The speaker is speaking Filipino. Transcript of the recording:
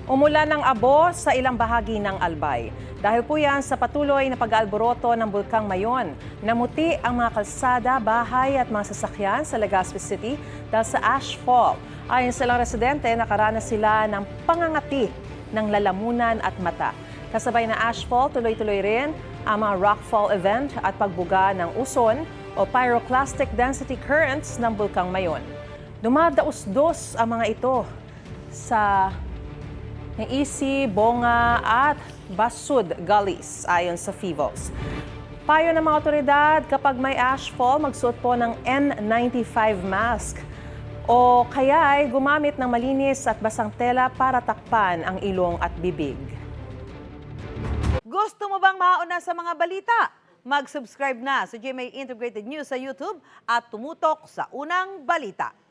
Umulan ng abo sa ilang bahagi ng Albay. Dahil po yan sa patuloy na pag-aalboroto ng Bulkang Mayon, namuti ang mga kalsada, bahay at mga sasakyan sa Legazpi City dahil sa ashfall. Ayon sa ilang residente, nakaranas sila ng pangangati ng lalamunan at mata. Kasabay na ashfall, tuloy-tuloy rin ang mga rockfall event at pagbuga ng uson o pyroclastic density currents ng Bulkang Mayon. Dumadaos-dos ang mga ito sa Isi, Bonga at Basud Gullies ayon sa FIVOS. Payo ng mga otoridad, kapag may ashfall, magsuot po ng N95 mask o kaya ay gumamit ng malinis at basang tela para takpan ang ilong at bibig. Gusto mo bang mauna sa mga balita? Mag-subscribe na sa GMA Integrated News sa YouTube at tumutok sa unang balita.